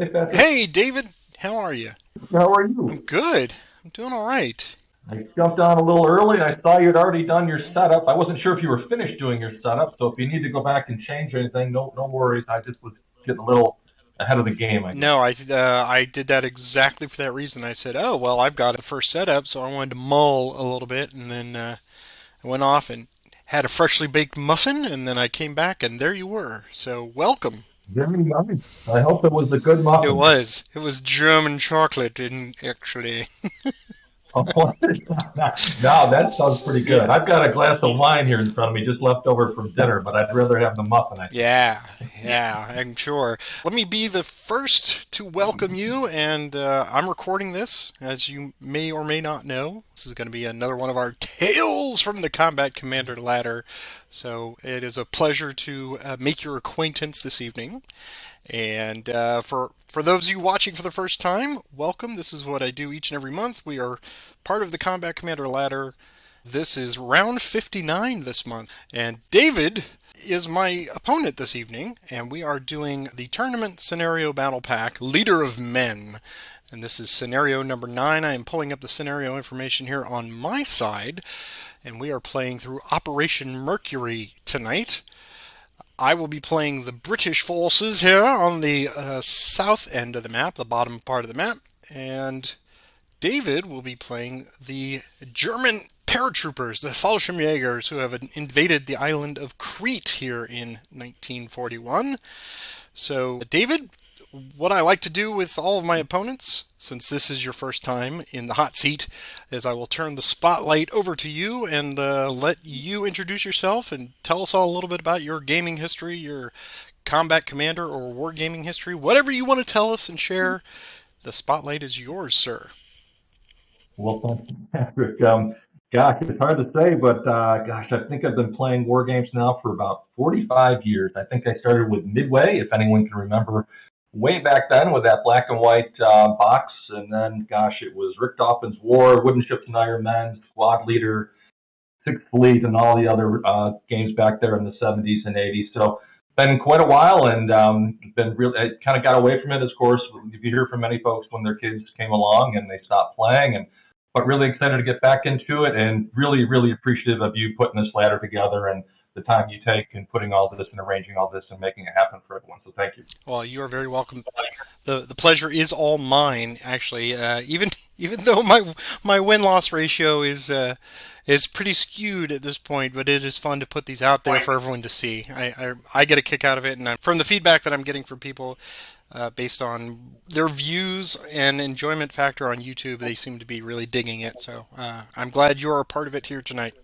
Hey, Patrick. Hey, David, how are you? How are I'm you? good. I'm doing all right. I jumped on a little early. I saw you'd already done your setup. I wasn't sure if you were finished doing your setup, so if you need to go back and change anything, no worries. I just was getting a little ahead of the game, I guess. No, I did that exactly for that reason. I said, oh well, I've got the first setup, so I wanted to mull a little bit, and then I went off and had a freshly baked muffin, and then I came back, and there you were. So welcome. Very nice. I hope it was a good It muffin. was. It was German chocolate, and actually, Oh, now that sounds pretty good. yeah. I've got a glass of wine here in front of me, just left over from dinner, but I'd rather have the muffin, I think. Yeah, yeah, I'm sure. Let me be the first to welcome you, and I'm recording this, as you may or may not know. This is going to be another one of our Tales from the Combat Commander ladder. So it is a pleasure to make your acquaintance this evening. And for those of you watching for the first time, welcome. This is what I do each and every month. We are part of the Combat Commander ladder. This is round 59 this month, and David is my opponent this evening, and we are doing the tournament scenario battle pack, Leader of Men. And this is scenario number 9. I am pulling up the scenario information here on my side, and we are playing through Operation Mercury tonight. I will be playing the British forces here on the south end of the map, the bottom part of the map, and David will be playing the German paratroopers, the Fallschirmjägers, who have invaded the island of Crete here in 1941. So, David, what I like to do with all of my opponents, since this is your first time in the hot seat, is I will turn the spotlight over to you and let you introduce yourself and tell us all a little bit about your gaming history, your combat commander or wargaming history, whatever you want to tell us and share. The spotlight is yours, sir. Well, thank you, Patrick. Gosh, it's hard to say, but gosh, I think I've been playing war games now for about 45 years. I think I started with Midway, if anyone can remember, way back then with that black and white box. And then, gosh, it was Rick Dawkins' War, Wooden Ships and Iron Men, Squad Leader, Sixth Fleet, and all the other games back there in the 70s and 80s. So, been quite a while, and been really. I kind of got away from it, of course. If you hear from many folks when their kids came along and they stopped playing, and but really excited to get back into it, and really appreciative of you putting this ladder together and the time you take in putting all this and arranging all this and making it happen for everyone. So thank you. Well, you are very welcome. The pleasure is all mine, actually. Even though my win loss ratio is pretty skewed at this point, but it is fun to put these out there for everyone to see. I get a kick out of it, and from the feedback that I'm getting from people, based on their views and enjoyment factor on YouTube, they seem to be really digging it. So I'm glad you're a part of it here tonight.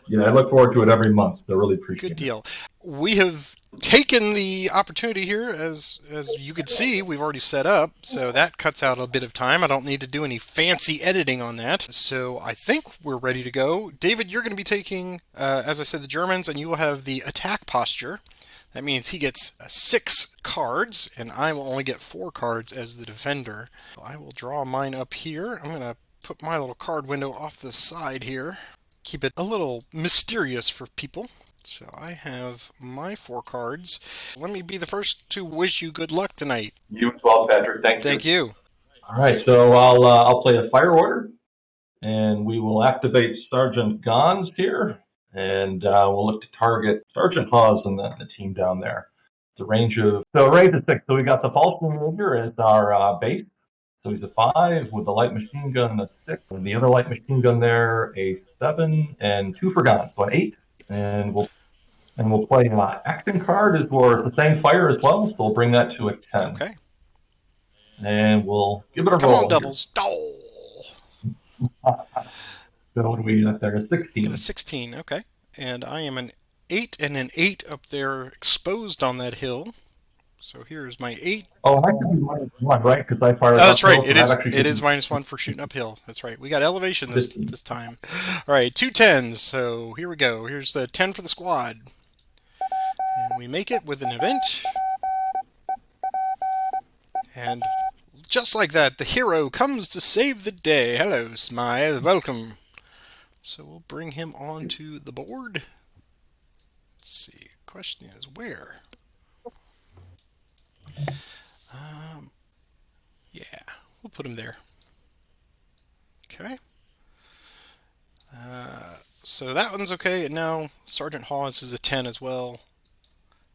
Yeah, I look forward to it every month. So really Good appreciate it. deal. We have taken the opportunity here, as you could see, we've already set up, so that cuts out a bit of time. I don't need to do any fancy editing on that. So I think we're ready to go. David, you're going to be taking, as I said, the Germans, and you will have the attack posture. That means he gets 6 cards, and I will only get 4 cards as the defender. I will draw mine up here. I'm going to put my little card window off the side here. Keep it a little mysterious for people. So I have my 4 cards. Let me be the first to wish you good luck tonight. You as well, Patrick. Thank Thank you. you. All right, so I'll play a fire order, and we will activate Sergeant Gons here, and we'll look to target Sergeant Hawes and the team down there. It's a range of 6. So we got the Falcon Ranger as our base. So he's a 5 with the light machine gun, a 6, and the other light machine gun there, a 7, and 2 for Gons, so an 8. And we'll play action card as well, the same fire as well, so we'll bring that to a 10. Okay. And we'll give it a Come on, roll here. doubles. Oh! So what do we got there? A Get a 16. 16. Okay. And I am an 8 and an 8 up there exposed on that hill. So here's my 8. Oh, I should be -1, right? Because I Oh, fired that's right. uphill, so that actually It should is be -1 for shooting uphill. That's right. We got elevation fifteen. this time. All right, 2 10s. So here we go. Here's the 10 for the squad. And we make it with an event. And just like that, the hero comes to save the day. Hello, Smythe. Welcome. So we'll bring him onto the board. Let's see. Question is where? Um, yeah, we'll put him there. Okay. So that one's okay, and now Sergeant Hawes is a 10 as well,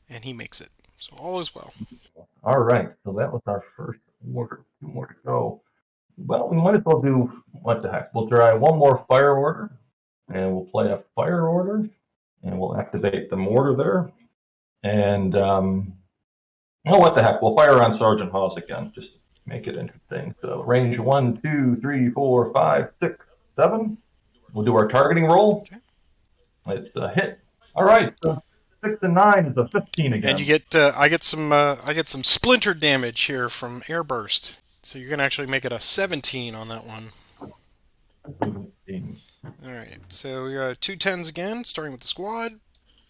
and he makes it. So all is well. All right, so that was our first order. Two more to go. Well, we might as well do, what the heck, we'll try one more fire order, and we'll play a fire order, and we'll activate the mortar there. And, oh, what the heck, we'll fire on Sergeant Hawes again, just to make it interesting. So range 1, 2, 3, 4, 5, 6, 7. We'll do our targeting roll. Okay. It's a hit. All right, so 6 and 9 is a 15 again. And you get, I get some splinter damage here from airburst. So you're gonna actually make it a 17 on that one. 17. All right. So we got 2 10s again, starting with the squad.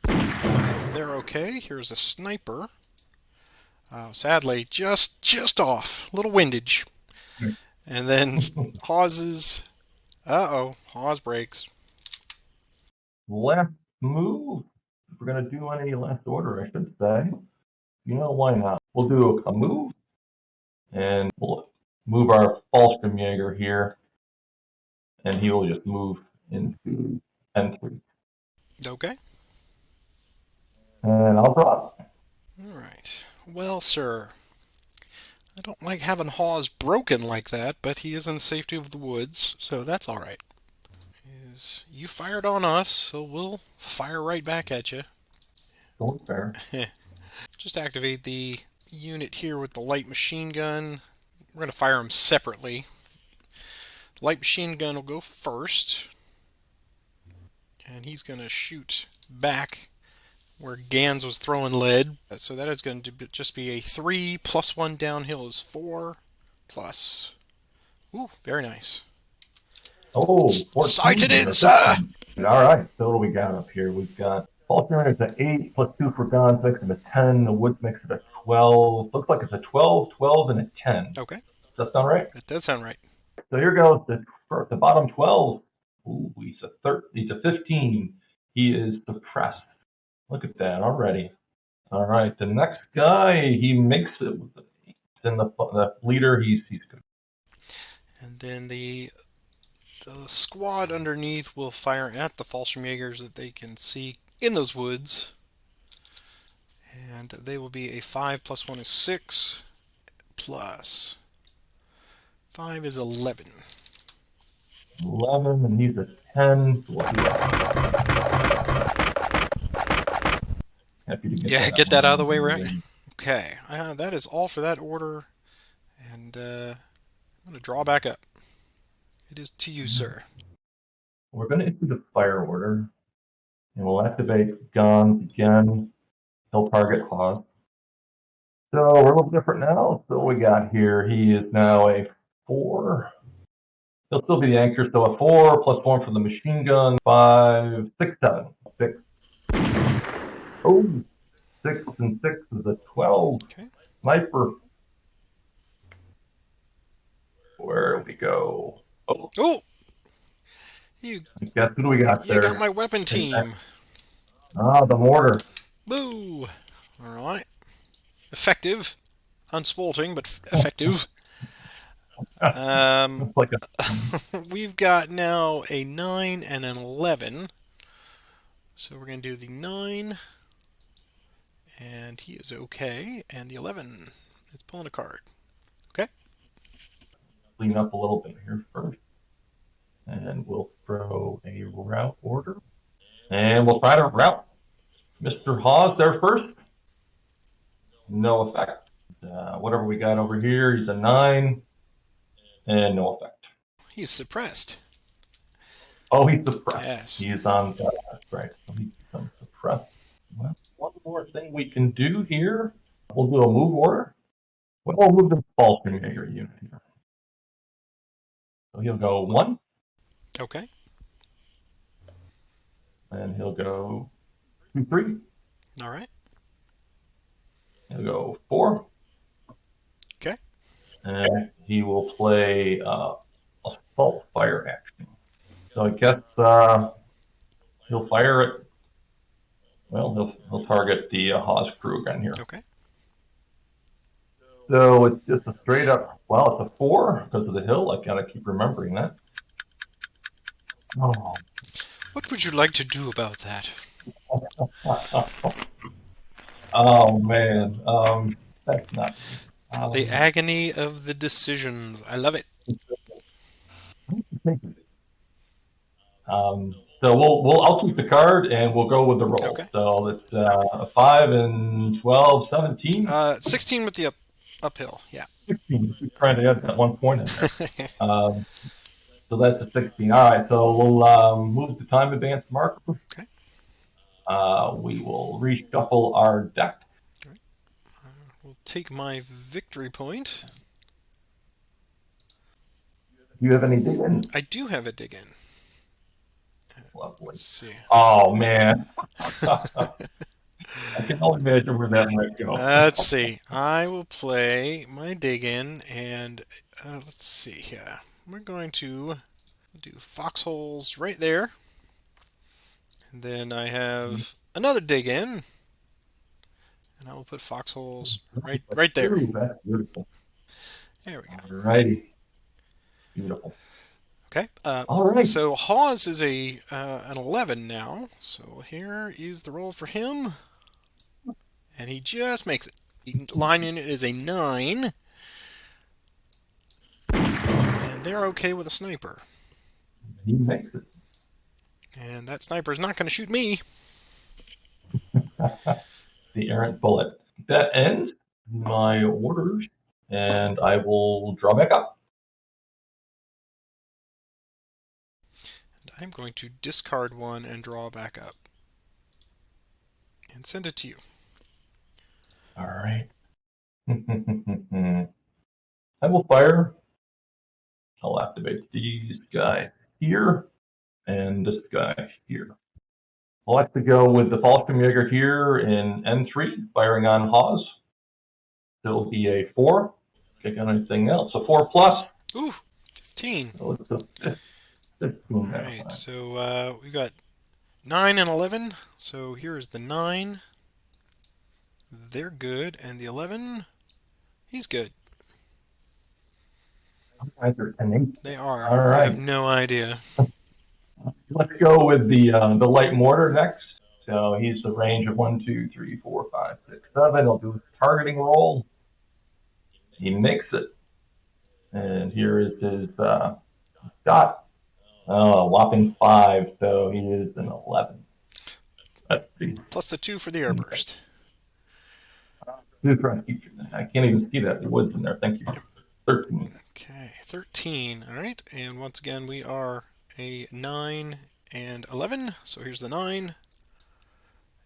They're okay. Here's a sniper. Sadly, just off, little windage. And then Hawes's. Hawes breaks. Last move. If we're gonna do any last order, I should say. You know, why not? We'll do a move, and we'll move our Fallschirmjäger here, and he will just move into N3. Okay. And I'll drop. All right. Well, sir, I don't like having Hawes broken like that, but he is in the safety of the woods, so that's all right. You fired on us, so we'll fire right back at you. Don't fair. Just activate the unit here with the light machine gun. We're going to fire them separately. Light machine gun will go first, and he's going to shoot back where Gans was throwing lead. So that is going to just be a 3 plus 1 downhill is 4 plus. Ooh, very nice. Oh, 14. Sight it in, sir! All right, so what do we got up here? We've got Fallschirmjäger is an 8 plus 2 for guns, makes it a 10. The woods makes it a 12. Looks like it's a 12, 12, and a 10. Okay. Does that sound right? That does sound right. So here goes the bottom 12. Ooh, he's a 15. He is suppressed. Look at that already. All right, the next guy, he makes it with the 8. Then the leader, he's good. And then the squad underneath will fire at the Fallschirmjägers that they can see in those woods. And they will be a 5 plus 1 is 6 plus 5 is 11. 11, and he's a 10. Happy to Get that out of the way, right? Okay, that is all for that order. And I'm going to draw back up. It is to you, sir. We're going to issue the fire order, and we'll activate guns again. He'll target Hawes. So we're a little different now. So what we got here, he is now a 4. He'll still be the anchor, so a 4 plus 1 for the machine gun, 5, 6, 7. 6. Oh, 6 and 6 is a 12. Okay. Sniper. Where do we go? Oh! Guess who do we got there? You got my weapon team. The mortar. Boo! Alright. Effective. Unsporting, but effective. We've got now a 9 and an 11. So we're going to do the 9. And he is okay. And the 11 is pulling a card. Okay. Clean up a little bit here first. And we'll throw a route order. And we'll try to route Mr. Hawes there first. No effect. Whatever we got over here, he's a 9. And no effect. He's suppressed. Oh, he's suppressed. Yes. He's on, that's right. So he's suppressed. Well, one more thing we can do here. We'll do a move order. We'll move the Fallschirmjäger unit here. So he'll go 1. Okay. And he'll go 2, 3. All right. He'll go 4. Okay. And he will play assault fire action. So I guess he'll fire it. Well, he'll target the Hawes crew again here. Okay. So it's just a straight up, well, it's a 4 because of the hill. I gotta keep remembering that. Oh, What would you like to do about that? oh man, that's not me. The agony of the decisions. I love it. So I'll keep the card and we'll go with the roll. Okay. So it's 5 and 12, 17. 16 with the uphill. Yeah. 16. Just trying to add that 1 point in there. So that's a 16. All right. So we'll move the time advance marker. Okay. We will reshuffle our deck. Right. We'll take my victory point. Do you have any dig in? I do have a dig in. Lovely. Let's see. Oh man. I can only imagine where that might go. Let's see. I will play my dig in, and let's see here. We're going to do foxholes right there. And then I have another dig in, and I will put foxholes right there. Ooh, that's beautiful. There we go. Alrighty. Beautiful. Okay. All right. So Hawes is an 11 now. So here is the roll for him, and he just makes it. The line unit is a 9, and they're okay with a sniper. He makes it. And that sniper is not going to shoot me. The errant bullet. That ends my orders, and I will draw back up. And I'm going to discard one and draw back up. And send it to you. All right. I will fire. I'll activate these guys here and this guy here. I'll have to go with the Fallschirmjäger here in N3, firing on Hawes. It'll be a 4. Check on anything else. A 4 plus. Ooh, 15. So it's a 15. All right, so we've got 9 and 11. So here's the 9. They're good. And the 11, he's good. They are. All right. I have no idea. Let's go with the light mortar next. So he's the range of 1, 2, 3, 4, 5, 6, 7. He'll do his targeting roll. He makes it. And here is his dot. Oh, a whopping 5. So he is an 11. Let's see. Plus the 2 for the airburst. I can't even see that. The wood's in there. Thank you. 13. Okay, 13. All right, and once again, we are a 9 and 11. So here's the 9.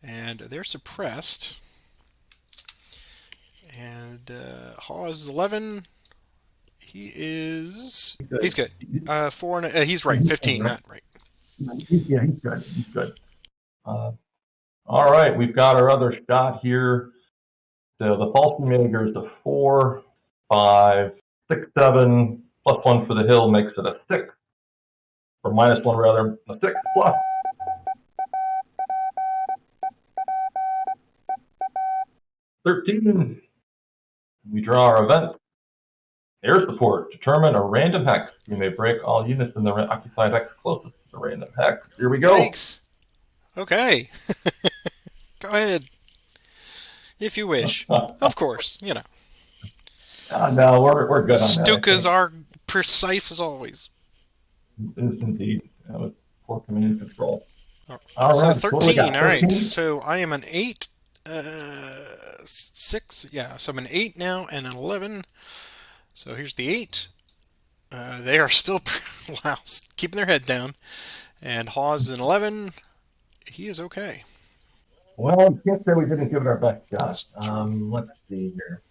And they're suppressed. And Hawes is 11. He's good. 4 and he's right. 15, not right. Yeah, he's good. He's good. All right, we've got our other shot here. So the Fallschirmjäger is a 4, 5, 6, 7, plus 1 for the hill makes it a 6. Or minus 1 rather, a 6 plus. $13. We draw our event. Air support. Determine a random hex. You may break all units in the occupied hex closest to the random hex. Here we go. Thanks. Okay. Go ahead. If you wish. Of course, you know. No, we're good on that. Stukas are precise as always. It is indeed. Poor command control. All right, so 13, all right. 13? So I am an 8, 6, yeah, so I'm an 8 now and an 11. So here's the 8. They are still, wow, keeping their head down. And Hawes is an 11. He is okay. Well, I can't say we didn't give it our best shot. Let's see here.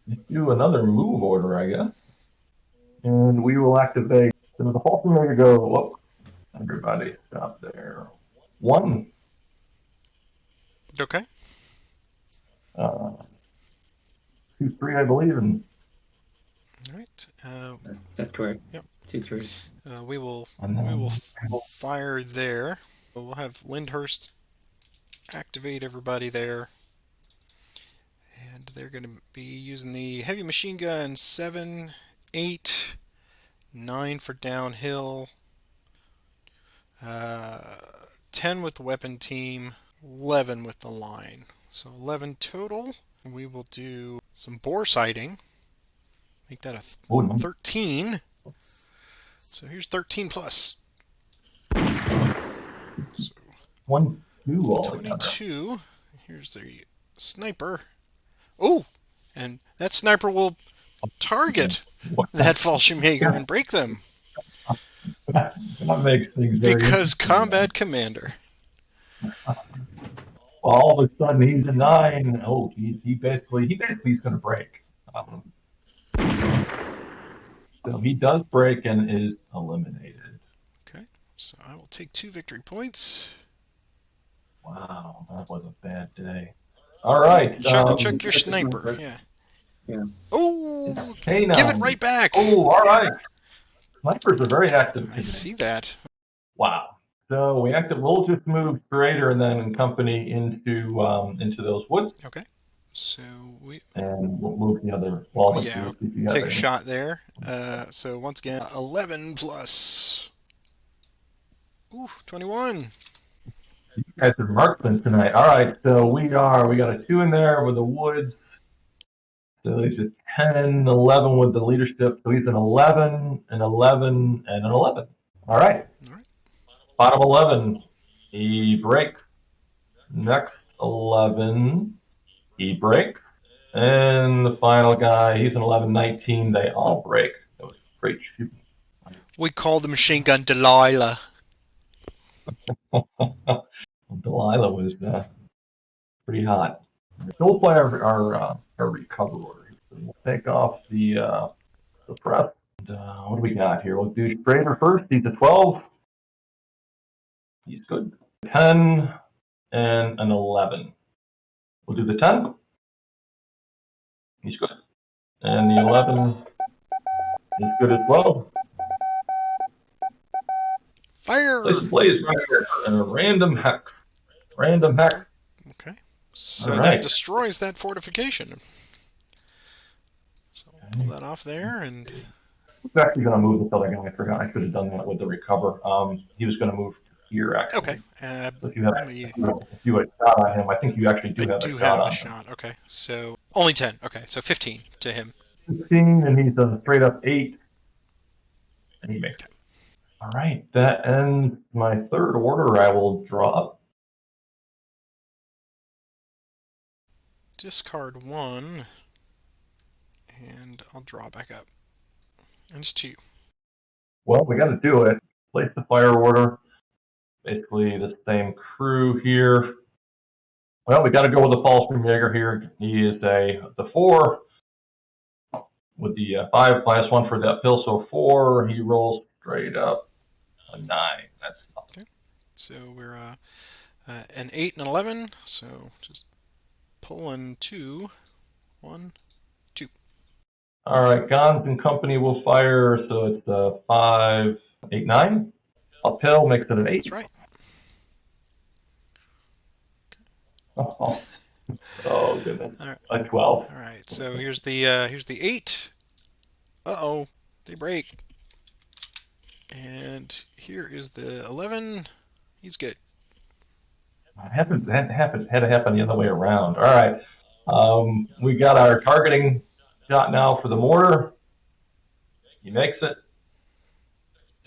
Let's do another move order, I guess. And we will activate. So the whole thing to go. Whoop. Everybody stop there. 1. Okay. 2, 3, I believe. And All right. That's correct. Yep. 2, 3. We will fire there. We'll have Lyndhurst activate everybody there. And And they're going to be using the heavy machine gun 7, 8, 9 for downhill, 10 with the weapon team, 11 with the line. So 11 total. We will do some bore sighting. Make that a 13. So here's 13 plus. So 1, 2 altogether. 22. Here's the sniper. Oh, and that sniper will target that Fallschirmjäger and break them. That makes things very Because interesting, combat commander. all of a sudden he's a 9. Oh, he basically is going to break. So he does break and is eliminated. Okay, so I will take 2 victory points. Wow, that was a bad day. All right. Check your sniper. Yeah. Oh, Hey, give it right back. Oh, all right. Snipers are very active. I see that. Wow. So we'll just move straighter and then in company into those woods. Okay. So and we'll move the other. Yeah. Take a shot there. So once again, 11 plus. Ooh, 21. You guys are marksmen tonight. All right. So we got a 2 in there with the woods. So he's a 10, 11 with the leadership. So he's an 11, an 11, and an 11. All right. Bottom 11, he breaks. Next 11, he breaks. And the final guy, he's an 11, 19. They all break. That was great shooting. We call the machine gun Delilah. Delilah was pretty hot. So we'll play our recover order. So we'll take off the press. And, what do we got here? We'll do Schrader first. He's a 12. He's good. 10 and an 11. We'll do the 10. He's good. And the 11 is good as well. Fire! Place blaze right here. And a random hex. Random hex. Okay. So that destroys that fortification. So we'll pull that off there and. I was actually going to move this other guy. I forgot. I should have done that with the recover. He was going to move here, actually. Okay. So if you had a shot on him, I think you actually do have a shot. Okay. So only 10. Okay. So 15 to him. 15, and he's a straight up 8. And he makes it. All right. That ends my third order. I will draw up. Discard 1. And I'll draw back up. And it's 2. Well, we got to do it. Place the fire order. Basically the same crew here. Well, we got to go with the Fallschirmjäger here. He is the 4 with the 5 minus 1 for the uphill, so 4. He rolls straight up a 9. That's okay. So we're an 8 and an 11. So just pulling 2, 1, 2. All right, Gons and company will fire. So it's 5, 8, 9. Uphill makes it an 8. That's right. Oh goodness. All right. A 12. All right. So here's the 8. Uh-oh, they break. And here is the 11. He's good. That had to happen the other way around. All right. We got our targeting shot now for the mortar. He makes it.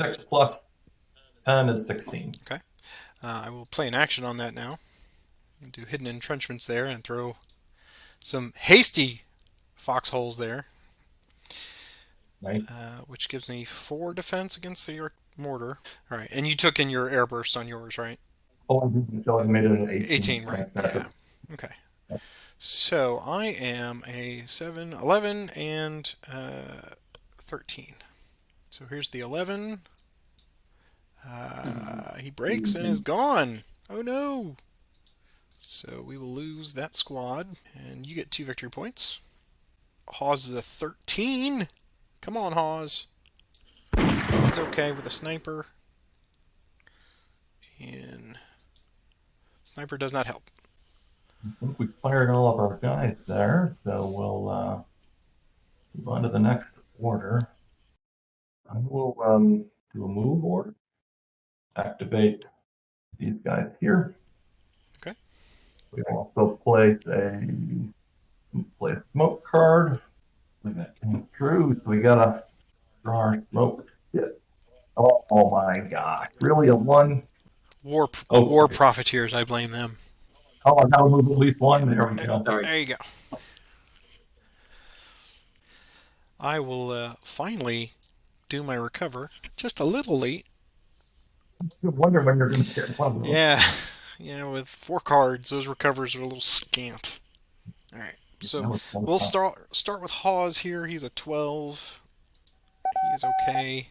6 plus 10 is 16. Okay. I will play an action on that now. Do hidden entrenchments there and throw some hasty foxholes there. Nice. Which gives me 4 defense against the mortar. All right, and you took in your airburst on yours, right? Oh, so I made it an 18. 18, right? Yeah. Okay. So I am a 7, 11, and 13. So here's the 11. He breaks and is gone. Oh no! So we will lose that squad, and you get 2 victory points. Hawes is a 13. Come on, Hawes. He's okay with a sniper. And sniper does not help. I think we fired all of our guys there, so we'll move on to the next order. I will do a move order. Activate these guys here. Okay. We also place a smoke card. That came through, so we gotta draw our smoke. Oh my gosh! Really a one? War profiteers. I blame them. Oh, I gotta move at least one. There we go. Sorry. There you go. I will finally do my recover. Just a little late. I wonder when you're gonna get one of those. Yeah. With 4 cards, those recovers are a little scant. All right. So we'll start with Hawes here. He's a 12. He's okay.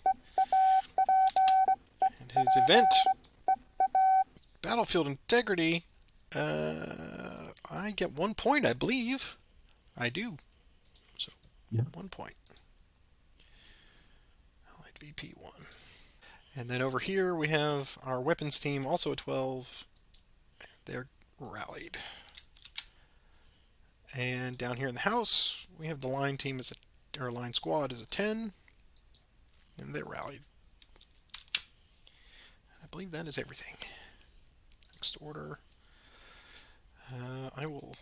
And his event, Battlefield Integrity. I get 1 point, I believe. I do. So, 1 point. Allied VP 1. And then over here we have our weapons team, also a 12. They're rallied. And down here in the house, we have the line team or line squad is a 10. And they're rallied. I believe that is everything. Next order. I will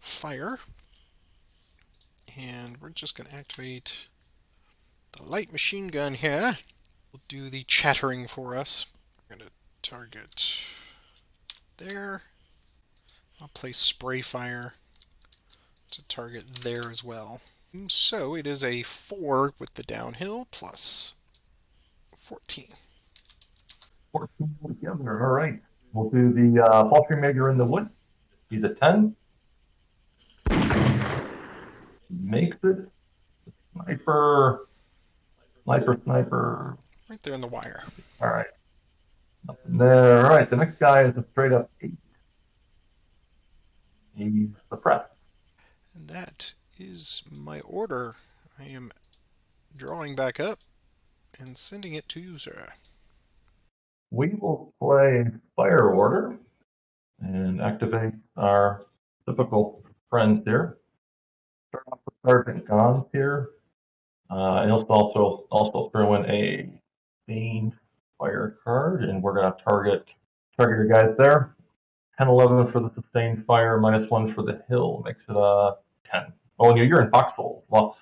fire. And we're just going to activate the light machine gun here. We'll do the chattering for us. We're going to target there. I'll place spray fire to target there as well. So it is a 4 with the downhill plus 14. 14 together. All right. We'll do the poultry maker in the wood. He's a 10. Makes it. Sniper. Right there on the wire. All right. Nothing there. All right. The next guy is a straight up 8. He's suppressed. And that is my order. I am drawing back up and sending it to you, sir. We will play fire order and activate our typical friends here. Start off with Sergeant Gons here. And he'll also throw in a stained fire card, and we're going to target your guys there. 10, 11 for the sustained fire, -1 for the hill makes it a 10. Oh, and you're in foxhole. Well,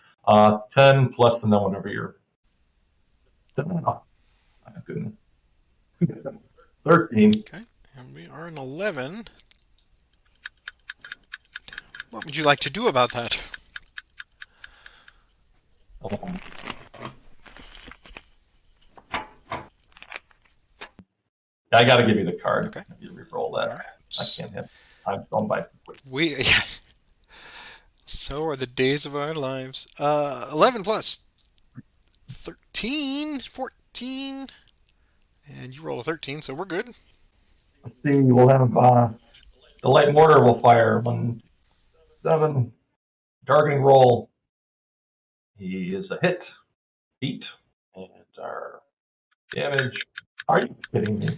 10 plus, and then whatever you're. Oh, my goodness. 13. Okay, and we are an 11. What would you like to do about that? I got to give you the card. Okay. You re-roll that. Right. I can't hit. I'm going by. So are the days of our lives. 11 plus 13, 14, and you roll a 13, so we're good. Let's see. We'll have the light mortar will fire 1, 7. Targeting roll. He is a hit. Beat. And our damage. Are you kidding me?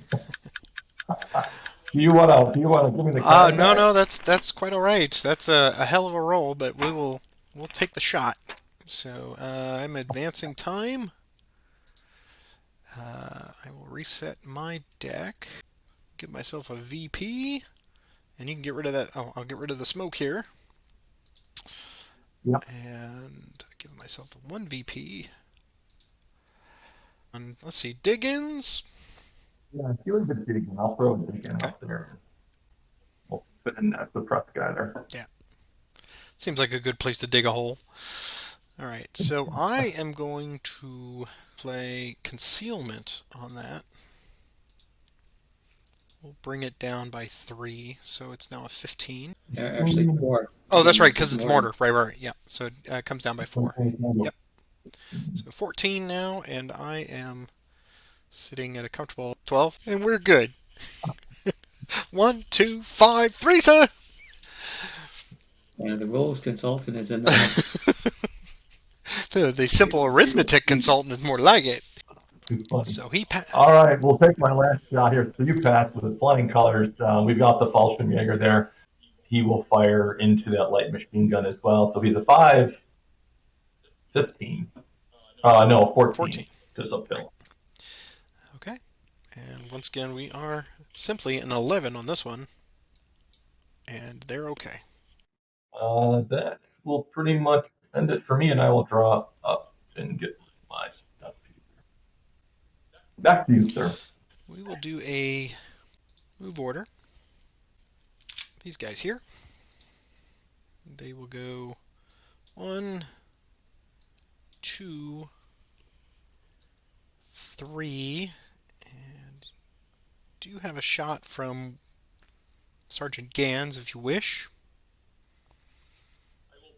Do you want to give me the card? No, that's quite all right. That's a hell of a roll, but we'll take the shot. So I'm advancing time. I will reset my deck. Give myself a VP, and you can get rid of that. Oh, I'll get rid of the smoke here. Yep. And give myself 1 VP. And let's see, Diggins. Yeah, if you're a bit digging, I'll throw a digging up there. We'll fit in that suppressed guy there. Yeah. Seems like a good place to dig a hole. All right, so I am going to play concealment on that. We'll bring it down by 3, so it's now a 15. Actually, 4. Oh, that's right, because it's mortar. Right. Yeah, so it comes down by 4. Yep. So 14 now, and I am sitting at a comfortable 12, and we're good. 1, 2, 5, 3, sir! And the rules consultant is in the house. The simple arithmetic consultant is more like it. So he passed. All right, we'll take my last shot here. So you passed with the flying colors. We've got the Fallschirmjäger there. he will fire into that light machine gun as well. So he's a 5, 15. No, 14. Goes uphill. Okay. And once again, we are simply an 11 on this one. And they're okay. That will pretty much end it for me, and I will draw up and get my stuff here. Back to you, sir. We will do a move order. These guys here. They will go 1, 2, 3, and do have a shot from Sergeant Gans if you wish.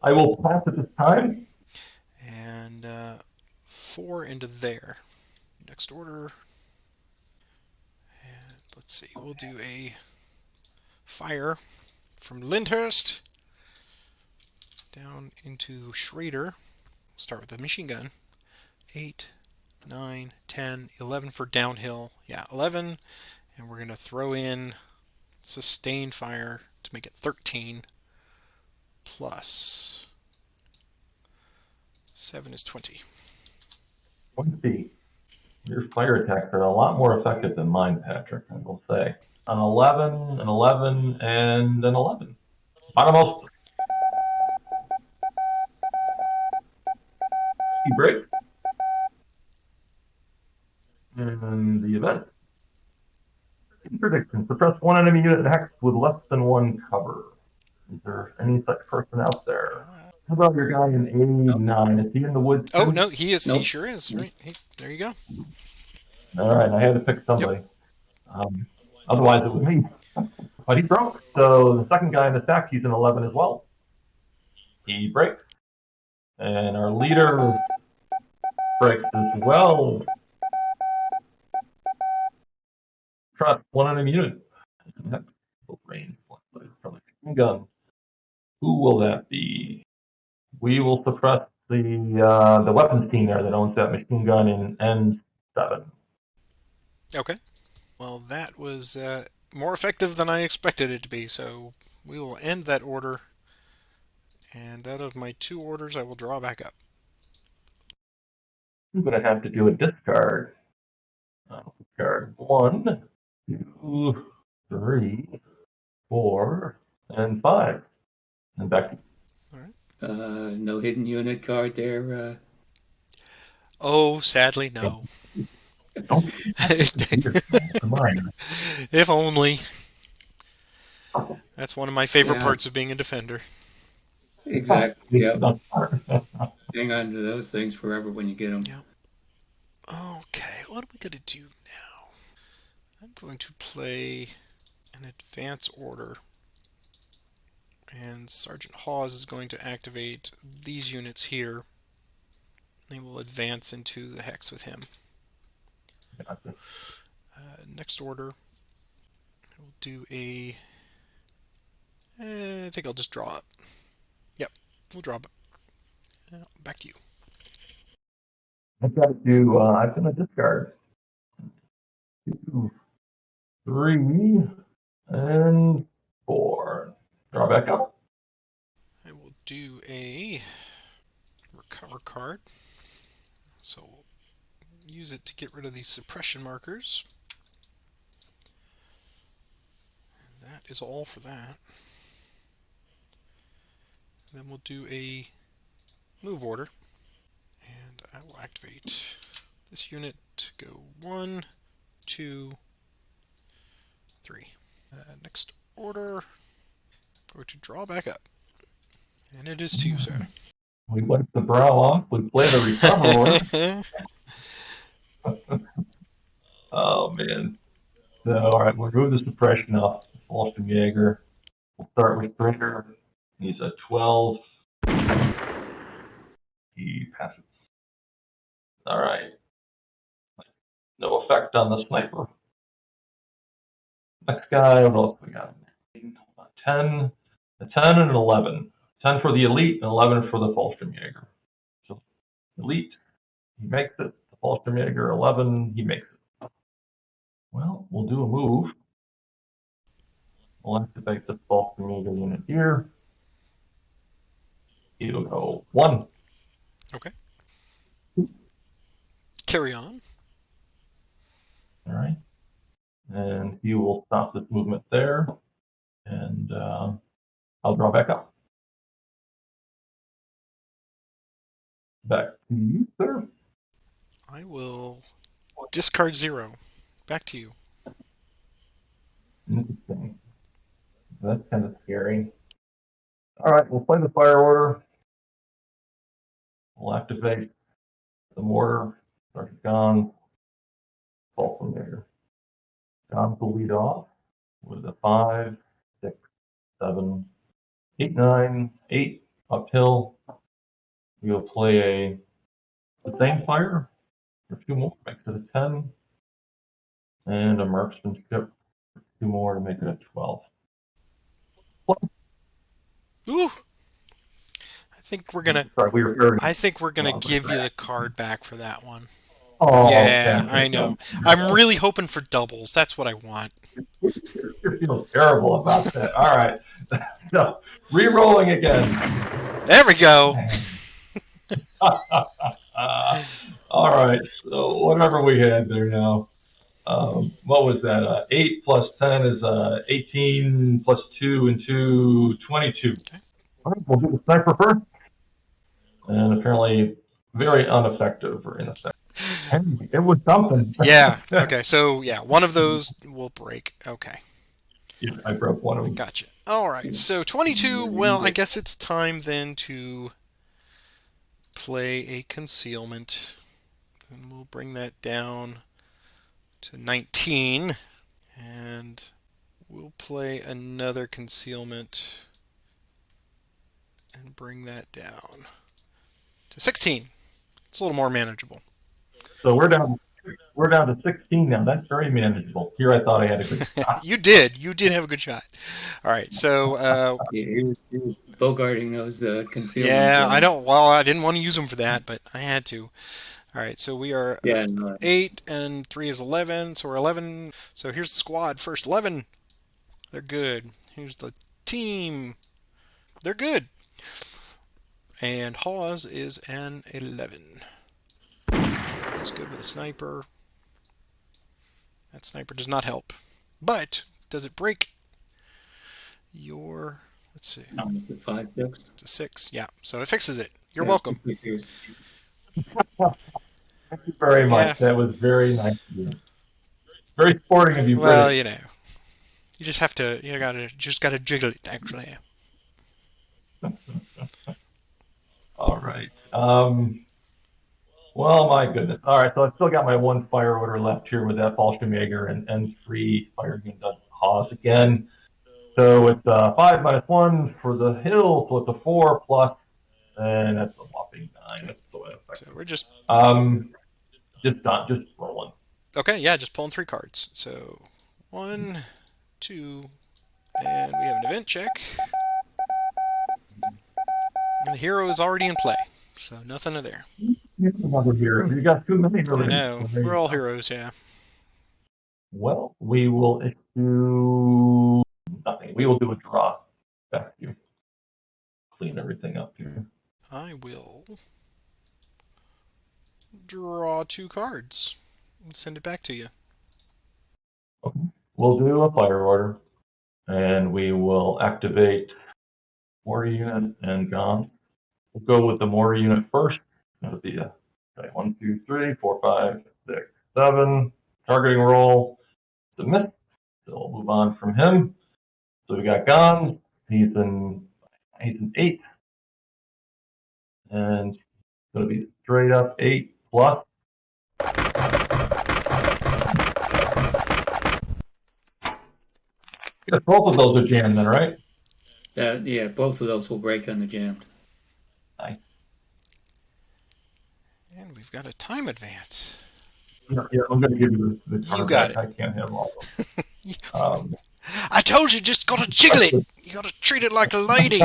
I will pass at this time. And 4 into there. Next order. And let's see, we'll do a fire from Lyndhurst down into Schrader. Start with the machine gun. 8, 9, 10, 11 for downhill. Yeah, 11. And we're going to throw in sustained fire to make it 13. Plus 7 is 20. 20. Your fire attacks are a lot more effective than mine, Patrick, I will say. An 11, an 11, and an 11. Bottommost. He breaks. And the event. Prediction. Suppress one enemy unit hex with less than 1 cover. Is there any such person out there? How about your guy in A9? Is he in the woods? Oh, no, he is. Nope. He sure is. Right. There you go. All right, I had to pick somebody. Otherwise, it was me. But he broke. So the second guy in the stack, he's an 11 as well. He breaks. And our leader breaks as well. Trust one enemy unit. Range from the machine gun. Who will that be? We will suppress the weapons team there that owns that machine gun in N7. Okay. Well, that was more effective than I expected it to be, so we will end that order. And out of my 2 orders, I will draw back up. I'm going to have to do a discard. Discard 1, 2, 3, 4, and 5. And back to No hidden unit card there. Oh, sadly, no. mine. If only. That's one of my favorite Yeah. parts of being a defender. Exactly. Yep. Hang on to those things forever when you get them. Yep. Okay, what are we going to do now? I'm going to play an advance order. And Sergeant Hawes is going to activate these units here. They will advance into the hex with him. Next order, we'll do a... I think I'll just draw up. Yep, we'll draw up. Back to you. I've got to do, I'm going to discard 2, 3, and 4. Draw back up. I will do a recover card. So we'll use it to get rid of these suppression markers. And that is all for that. Then we'll do a move order. And I will activate this unit to go 1, 2, 3. Next order, I'm going to draw back up. And it is to you, sir. We wipe the brow off. We play the recover order. Oh, man. So, all right, we'll remove the suppression off Falstrom Jaeger. We'll start with Springer. He's a 12. He passes. All right. No effect on the sniper. Next guy, what else we got? 10, a 10 and an 11. 10 for the elite and 11 for the Falstrom Jaeger. So elite, he makes it. The Falstrom Jaeger, 11, he makes it. Well, we'll do a move. We'll activate this false familiar unit here. He'll go 1. Okay. Carry on. All right. And he will stop this movement there. And I'll draw back up. Back to you, sir. I will discard 0. Back to you. Interesting. That's kind of scary. All right, we'll play the fire order. We'll activate the mortar. Sergeant Gone. Fall from there. Gone will lead off with a 5, 6, 7, 8, 9, 8 uphill. We'll play the same fire for 2 more, makes it a 10, and a marksmanship for 2 more to make it a 12. Ooh! I think we're gonna. Sorry, we were. I think we're gonna give you the card back for that one. Oh, yeah, okay. I know. I'm really hoping for doubles. That's what I want. You feel terrible about that. All right. So, re-rolling again. There we go. All right. So whatever we had there now. What was that? 8 plus 10 is 18 plus 2 and 2, 22. Okay. All right, we'll do the sniper first. And apparently very ineffective or ineffective. It was something. Yeah. Okay. So yeah, one of those will break. Okay. Yeah, I broke one of them. Gotcha. All right. So 22. Well, I guess it's time then to play a concealment, and we'll bring that down to 19, and we'll play another concealment and bring that down to 16. It's a little more manageable. So we're down to 16 now. That's very manageable. Here I thought I had a good shot. You did have a good shot. All right, so he was bogarting those concealments. yeah, I don't. Well, I didn't want to use them for that, but I had to. All right, so we are 8 and 3 is 11, so we're 11. So here's the squad. First 11, they're good. Here's the team. They're good. And Hawes is an 11. He's good with a sniper. That sniper does not help. But does it break your... Let's see. 5, 6. It's a 6. Yeah, so it fixes it. You're welcome. Thank you very much. Yes. That was very nice of you. Very sporting of you. Well, you know. You just have to... You gotta jiggle it, actually. All right. Well, my goodness. All right, so I've still got my 1 fire order left here with that Fallschirmjäger and 3 fire unit Haas again. So it's 5 minus 1 for the hill, so it's a 4 plus, and that's a whopping 9. That's the way So we're just just rolling. okay. Yeah, just pulling 3 cards. So 1, 2, and we have an event check. And the hero is already in play, so nothing to there. Another hero. You got too many heroes. I know. We're all heroes, yeah. Well, we will issue nothing. We will do a draw. Back to you. Clean everything up here. I will draw 2 cards and send it back to you. Okay. We'll do a fire order, and we will activate mortar unit and Gone. We'll go with the mortar unit first. That'll be a 1, 2, 3, 4, 5, 6, 7. Targeting roll. The miss. So we'll move on from him. So we got Gone. He's an 8. And it's going to be straight up 8 plus. Yes, both of those are jammed then, right? Yeah, both of those will break on the jammed. Nice. And we've got a time advance. Yeah, I'm going to give you the card. You got back. it. I can't have all of them. I told you, just gotta jiggle it. You gotta treat it like a lady.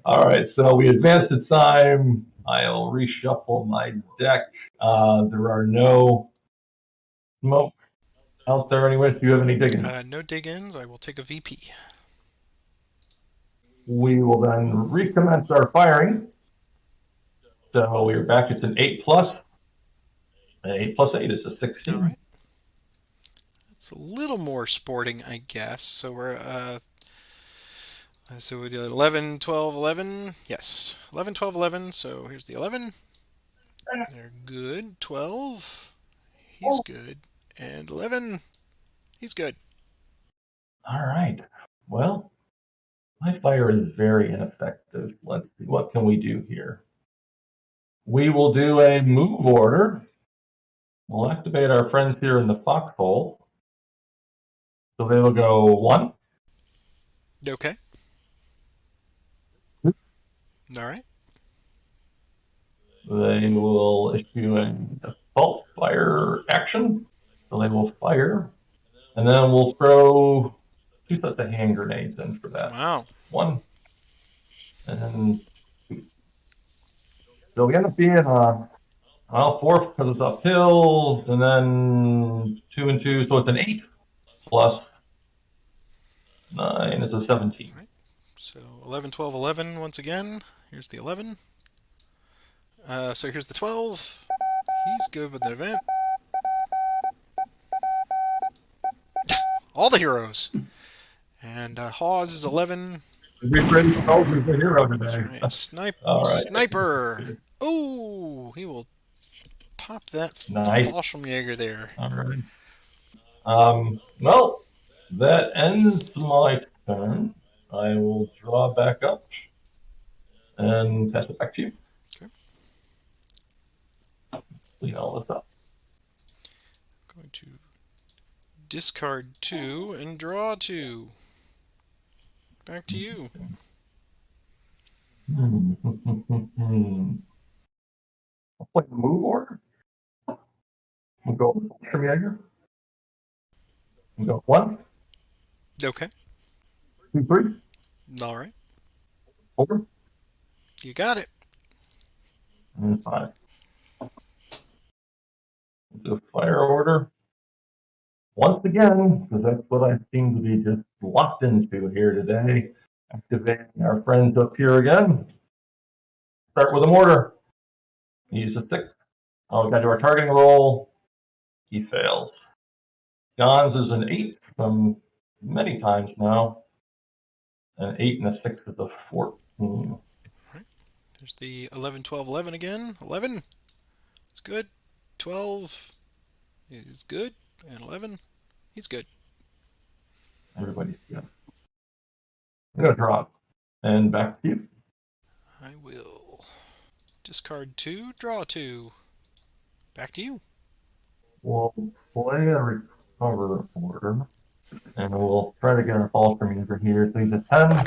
All right, so we advanced the time. I'll reshuffle my deck. There are no smoke out there anyway? Do you have any digging? No dig-ins. I will take a VP. We will then recommence our firing. So we're back. It's an 8 plus. An 8 plus 8 is a 16. All right. It's a little more sporting, I guess. So we do 11, 12, 11. Yes, 11, 12, 11. So here's the 11. They're good. 12. He's good. And 11. He's good. All right. Well, my fire is very ineffective. Let's see. What can we do here? We will do a move order. We'll activate our friends here in the foxhole. So they will go 1. Okay. All right. They will issue a default fire action. So they will fire. And then we'll throw 2 sets of hand grenades in for that. Wow. 1 and 2. So we end up being 4 because it's uphill, and then 2 and 2, so it's an 8 plus 9 is a 17. All right. So 11, 12, 11 once again. Here's the 11. So here's the 12. He's good with an event. All the heroes. And Hawes is 11. We've ready soldiers the hero today. Right. All right. Sniper. Oh, he will pop that Nice. Fallschirmjäger there. All right. Well, that ends my turn. I will draw back up and pass it back to you. Okay. Clean all this up. Going to discard 2 and draw 2. Back to you. I'll play the move order. We'll go Schmiegger. We'll go 1, Okay. 2, 3, All right. 4, You got it. and 5. Do a fire order. Once again, because that's what I seem to be just locked into here today. Activating our friends up here again. Start with a mortar. Use a 6. Oh, we got to do our targeting roll. He fails. John's is an 8 from many times now. An 8 and a 6 is a 14. All right. There's the 11, 12, 11 again. 11. It's good. 12 is good. And 11, he's good. Everybody's good. I'm going to draw. And back to you. I will discard 2, draw 2. Back to you. We'll play a recover order. And we'll try to get our fall from over here. So he's a 10.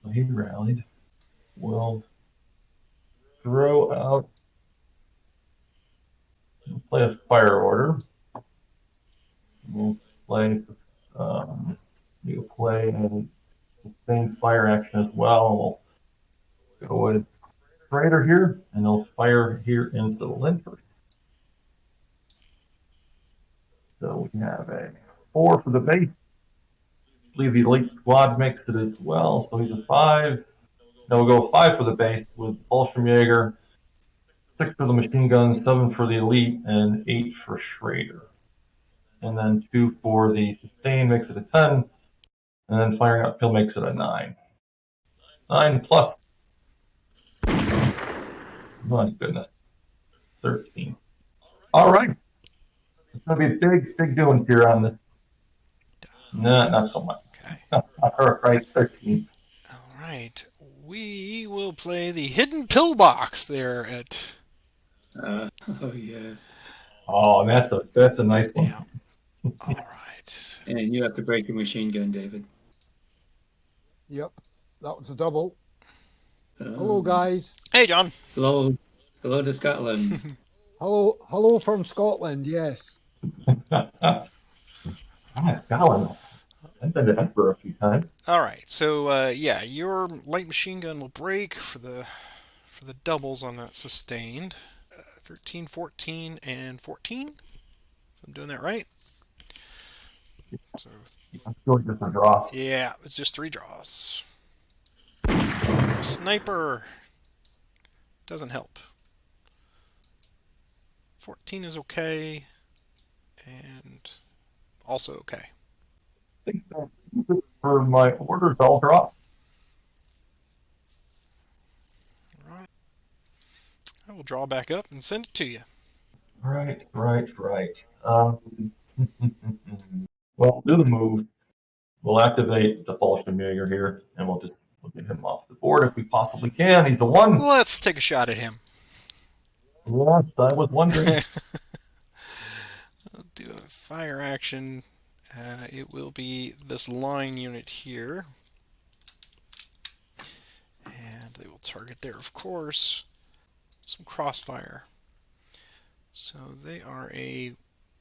So he rallied. We'll throw out. We'll play a fire order. We'll play. You'll play a sustained fire action as well. We'll go with Trader here, and they'll fire here into the linter. So we have a 4 for the base. I believe the elite squad makes it as well. So he's a 5. Now we'll go 5 for the base with Fallschirmjäger, 6 for the machine gun, 7 for the elite, and 8 for Schrader. And then 2 for the sustain makes it a 10. And then firing uphill makes it a 9. 9 plus. My goodness. 13. All right. It's going to be big doings here on this. No, not so much. Okay. All right, 13. All right. We will play the hidden pillbox there at. Oh, yes. Oh, and that's a nice one. Yeah. All right. And you have to break your machine gun, David. Yep, that was a double. Oh. Hello, guys. Hey, John. Hello to Scotland. Hello from Scotland. Yes. Scotland. I've been to Edinburgh a few times. All right. So yeah, your light machine gun will break for the doubles on that sustained. 13, 14, and 14. If I'm doing that right. So, I'm still just a draw. yeah, it's just 3 draws. Sniper doesn't help. 14 is okay, and also okay. I think that's for my orders, I'll draw. All right. I will draw back up and send it to you. Right. Well, do the move. We'll activate the false familiar here, and we'll get him off the board if we possibly can. He's a 1. Let's take a shot at him. Yes, I was wondering. I'll do a fire action. It will be this line unit here. And they will target there, of course. Some crossfire. So they are a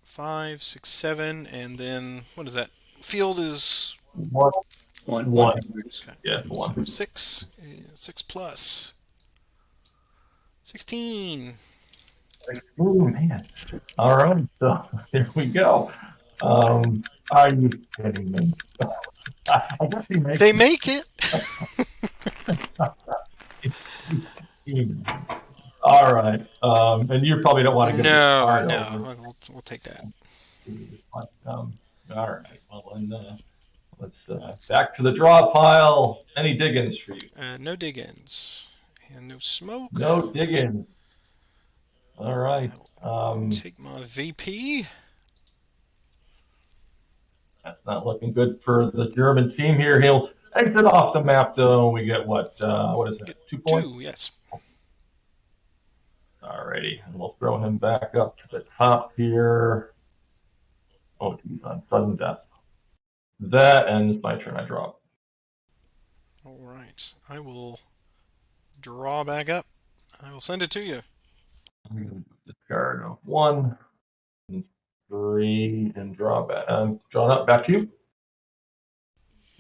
5, 6, 7, and then what is that? Field is 1. One. okay. Yeah, So 1. 6 plus 16. Oh man! All right, so here we go. Are you kidding me? I guess he makes. They make it. All right, and you probably don't want to get No. We'll take that. all right, well then let's back to the draw pile. Any dig-ins for you? No dig-ins and no smoke. No dig-ins. All right. Take my VP. That's not looking good for the German team here. He'll exit off the map though. We get what is it? 2 points? 2, yes. Alrighty, and we'll throw him back up to the top here. Oh, he's on sudden death. That ends my turn. I drop. All right. I will draw back up. I will send it to you. I'm going to discard a 1, and 3, and draw back. Drawn up. Back to you.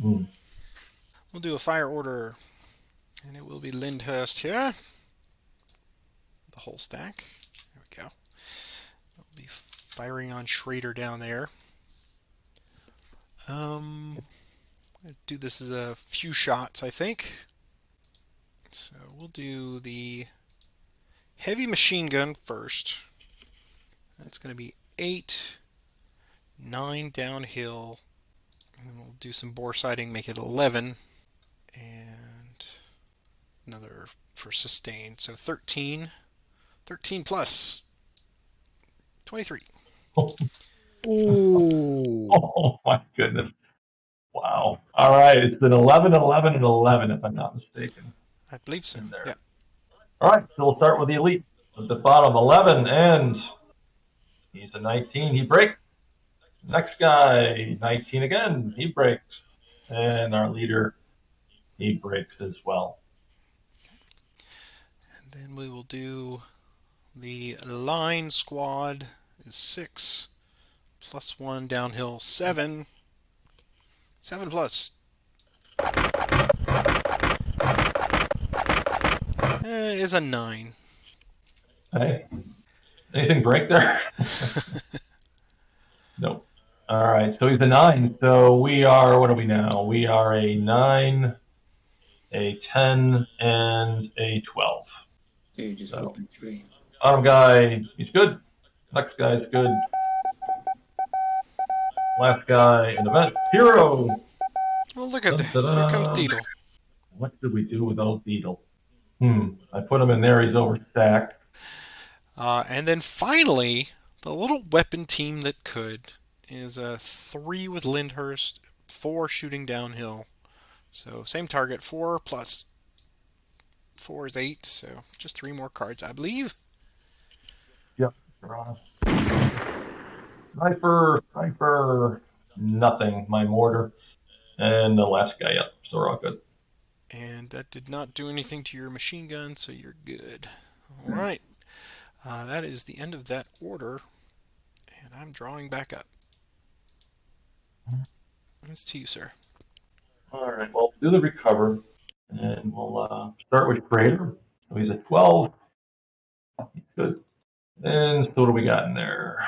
We'll do a fire order, and it will be Lyndhurst here. The whole stack. There we go. I'll be firing on Schrader down there. I'm going to do this as a few shots, I think. So we'll do the heavy machine gun first. That's going to be 8, 9 downhill. And then we'll do some bore sighting, make it 11. And another for sustain. So 13. 13 plus 23. Ooh. Oh my goodness! Wow. All right, it's an 11, 11, and 11, if I'm not mistaken. I believe so. There. Yeah. All right, so we'll start with the elite. At the bottom, 11, and he's a 19. He breaks. Next guy, 19 again. He breaks. And our leader, he breaks as well. And then we will do the line squad is 6 plus 1 downhill 7. 7 plus. Is a 9. Hey, anything break there? Nope. All right, so he's a 9. So we are, what are we now? We are a 9, a 10, and a 12. So you're just flipping 3. Bottom guy, he's good. Next guy's good. Last guy, an event hero. Well, look at that. Here comes Deedle. What did we do with old Beetle? I put him in there. He's overstacked. And then finally, the little weapon team that could is a 3 with Lyndhurst, 4 shooting downhill. So same target, 4 plus 4 is 8. So just 3 more cards, I believe. Yep. Sniper, nothing. My mortar, and the last guy up. So we're all good. And that did not do anything to your machine gun, so you're good. All right. That is the end of that order, and I'm drawing back up. It's to you, sir. All right. Well, do the recover, and we'll start with Crater. So he's at 12. He's good. And so what do we got in there?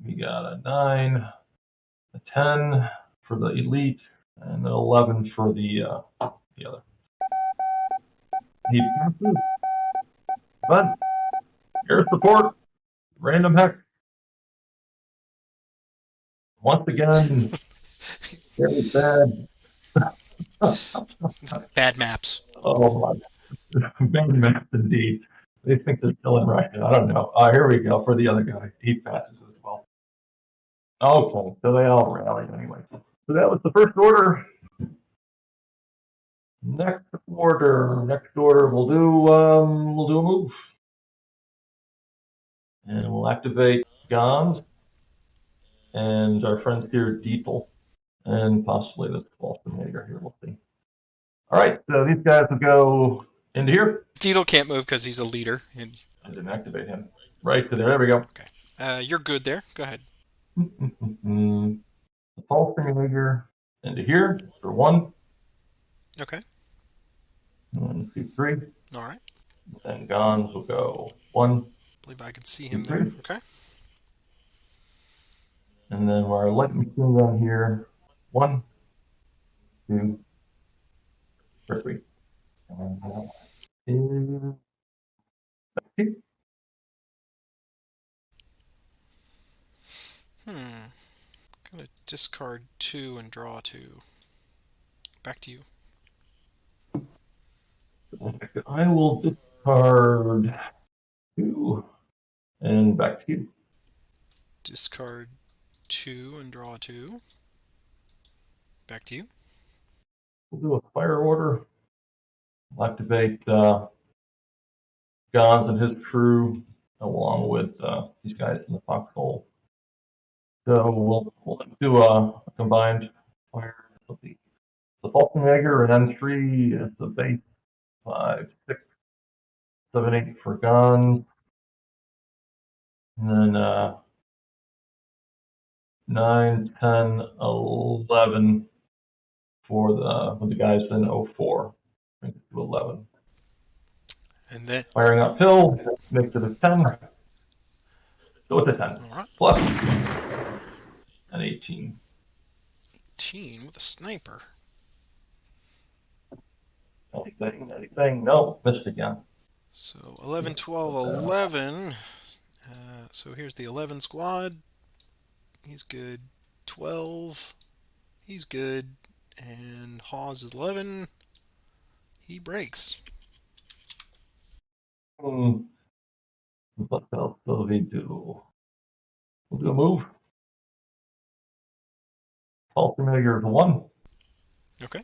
We got a 9, a 10 for the elite, and an 11 for the other. He passes. But air support, random hex. Once again, very bad. Bad maps. Oh my, bad maps indeed. They think they're killing right now. I don't know. Here we go for the other guy. He passes as well. Okay, so they all rallied anyway. So that was the first order. Next order, we'll do a move, and we'll activate Gons and our friends here, Deeple, and possibly this Falconator here. We'll see. All right, so these guys will go into here. Deedle can't move because he's a leader. And I didn't activate him. Right to there. There we go. okay, you're good there. Go ahead. The Falconator into here for 1. Okay. 1, 2, 3. All right. And Gons will go 1. Believe I can see him there. Okay. And then our light machine gun here. 1, 2, 3. And Gonna discard 2 and draw 2. Back to you. I will discard 2 and back to you. Discard 2 and draw 2. Back to you. We'll do a fire order. We'll activate Gons and his crew along with these guys in the foxhole. So we'll do a combined fire. The Falconator and N3 is the base. 5, 6, 7, 8 for Gons. And then 9, 10, 11 for the guys in 04. I think it's 11. And then Firing uphill makes it a 10. So it's a 10. all right. Plus an 18. 18 with a sniper. Anything? No, missed again. So 11, 12, 11. So here's the 11 squad. He's good. 12. He's good. And Hawes is 11. He breaks. What else will we do? We'll do a move. Falconator is 1. Okay.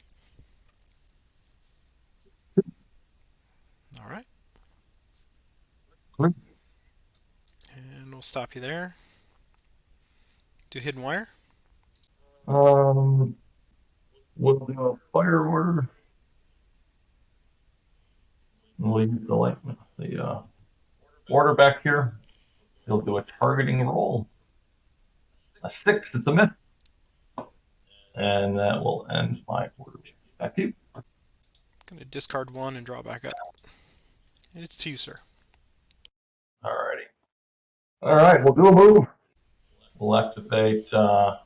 All right. Good. And we'll stop you there. Do hidden wire. We'll do a fire order. We'll use the order back here. He'll do a targeting roll. A 6, it's a miss. And that will end my order. Back to you. Gonna discard 1 and draw back up. And it's to you, sir. Alrighty. Alright, we'll do a move. We'll activate our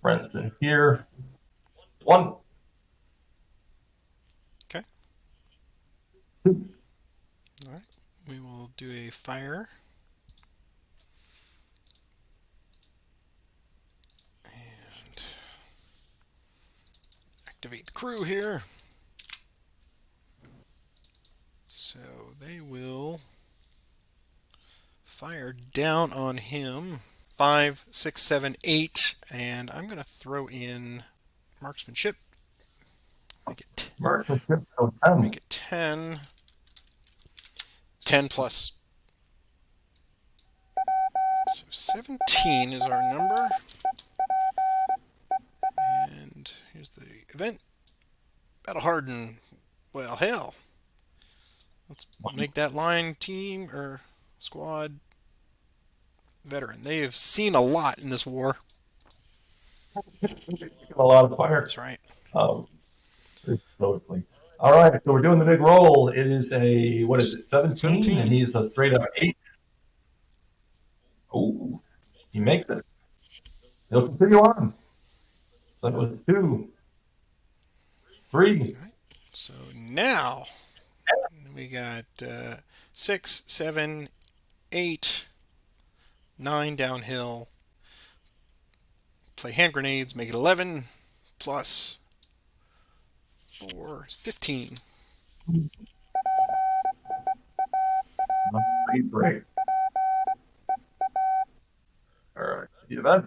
friends in here. 1. Okay. 2. Alright. We will do a fire. And activate the crew here. So they will fire down on him. 5, 6, 7, 8, and I'm going to throw in marksmanship. Marksmanship, so 10. Make it 10. 10 plus. So 17 is our number. And here's the event. Battle hardened. Well, hell. Let's make that line team or squad veteran. They have seen a lot in this war. A lot of fire. That's right. Totally. All right, so we're doing the big roll. It is a, what is it, 17? 17. And he's a straight up 8. Oh, he makes it. He'll continue on. So it was 2, 3. So now we got 6, 7, 8, 9 downhill. Play hand grenades, make it 11, plus 4, 15. Great break. All right, the event.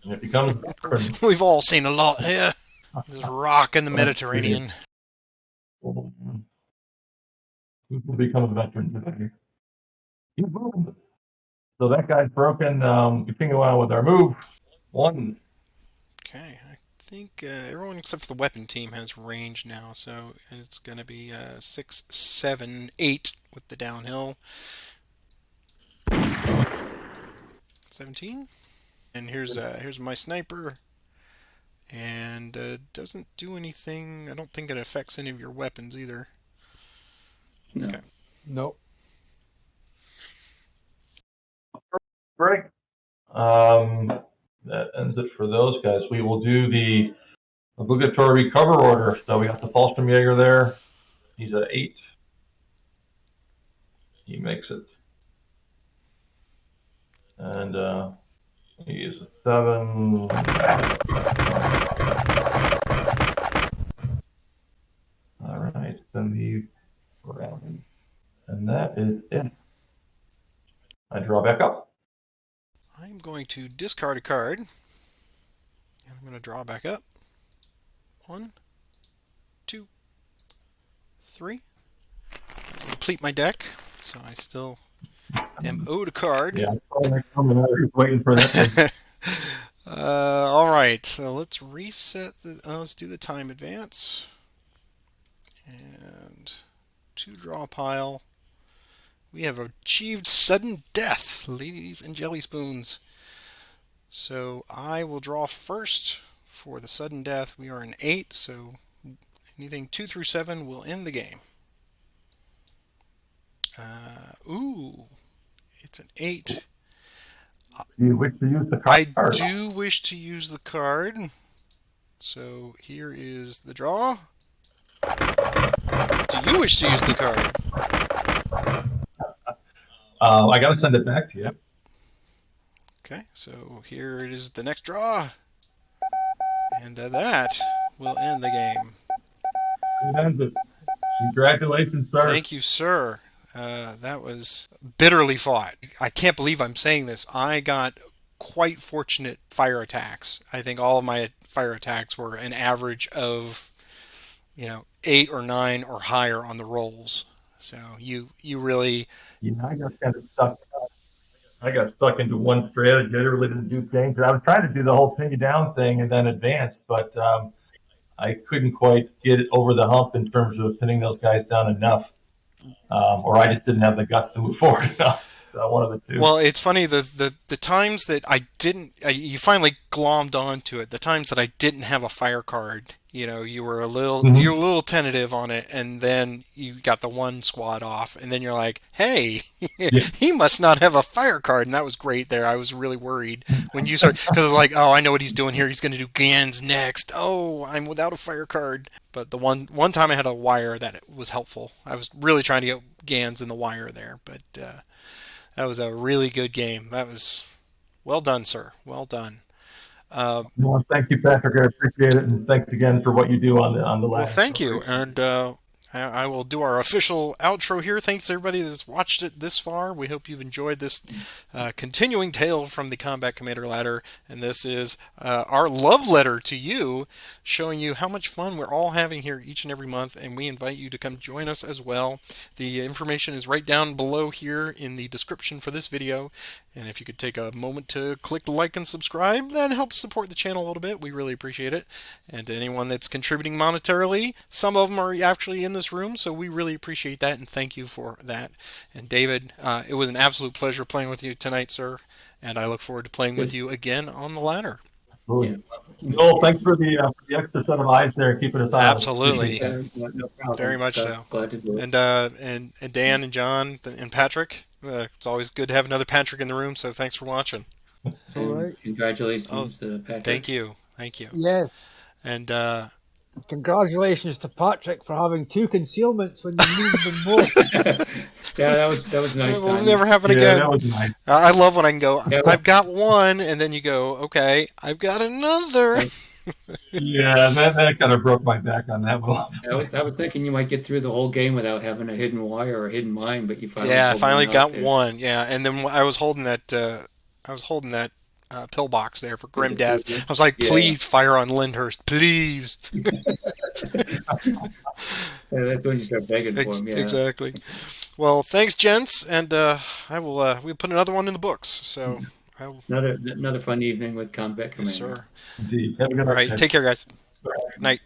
And it becomes veteran. We've all seen a lot here. This rock in the Mediterranean. Who will become a veteran today? He's moving. So that guy's broken. Continue on with our move. 1. Okay, I think everyone except for the weapon team has range now, so it's going to be 6, 7, 8 with the downhill. 17. And here's my sniper. And doesn't do anything. I don't think it affects any of your weapons either. No. Okay. Nope. Break. That ends it for those guys. We will do the obligatory recover order. So we got the Fallschirmjäger there. He's at 8. He makes it. And he is a 7. All right, then the round. And that is it. I draw back up. I'm going to discard a card. And I'm going to draw back up. 1, 2, 3. Complete my deck. So I still am owed a card. Yeah, I'm waiting for that. All right, so let's reset the. Let's do the time advance. And 2 draw pile. We have achieved sudden death, ladies and jelly spoons. So I will draw first for the sudden death. We are an 8, so anything 2 through 7 will end the game. Ooh, it's an 8. Do you wish to use the I card? do wish to use the card. So here is the draw. Do you wish to use the card? I got to send it back to you. Yep. Okay, so here it is the next draw. And that will end the game. It ends it. Congratulations, sir. Thank you, sir. That was bitterly fought. I can't believe I'm saying this. I got quite fortunate fire attacks. I think all of my fire attacks were an average of, 8 or 9 or higher on the rolls. So you really... Yeah, I got kind of stuck. I got stuck into one strategy. I really didn't do things. I was trying to do the whole pin you down thing and then advance, but I couldn't quite get it over the hump in terms of pinning those guys down enough. Or I just didn't have the guts to move forward enough. One of the two. Well, it's funny, the times that I didn't, you finally glommed onto it. The times that I didn't have a fire card, you were a little tentative on it, and then you got the one squad off, and then you're like, hey, he must not have a fire card, and that was great there. I was really worried when you started, because I was like, oh, I know what he's doing here. He's going to do Gans next. Oh, I'm without a fire card. But the one time I had a wire, that was helpful. I was really trying to get Gans in the wire there, but that was a really good game. That was well done, sir. Well done. Well, thank you, Patrick. I appreciate it, and thanks again for what you do on the last. Well, thank you, and I will do our official outro here. Thanks everybody that's watched it this far. We hope you've enjoyed this continuing tale from the Combat Commander Ladder, and this is our love letter to you, showing you how much fun we're all having here each and every month, and we invite you to come join us as well. The information is right down below here in the description for this video, and if you could take a moment to click like and subscribe, that helps support the channel a little bit. We really appreciate it. And to anyone that's contributing monetarily, some of them are actually in this room, so we really appreciate that, and thank you for that. And David, it was an absolute pleasure playing with you tonight, sir, and I look forward to playing with you again on the ladder. Absolutely. Noel, thanks for the extra set of eyes there and keeping us on. Absolutely. No problem. Very much so. Glad to do it. And Dan and John and Patrick. It's always good to have another Patrick in the room. So thanks for watching. It's all right. Congratulations, Patrick. Thank you. Yes. And Congratulations to Patrick for having 2 concealments when you needed them most. Yeah, that was nice. it will never happen again. That was nice. I love when I can go, Yeah. I've got one, and then you go, okay, I've got another. Yeah, that kind of broke my back on that one. I was thinking you might get through the whole game without having a hidden wire or a hidden mine, but you finally Yeah, I pulled finally one got out there. one. Yeah, and then I was holding that. Pillbox there for grim death. I was like, Yeah. please fire on Lyndhurst, please. Yeah, that's when you start begging for him. Yeah. Exactly. Well, thanks, gents, and we'll put another one in the books. So, Another fun evening with Combat Commander. yes, sir. Indeed. Have a good All night, right, guys. take care, guys. Bye. Night.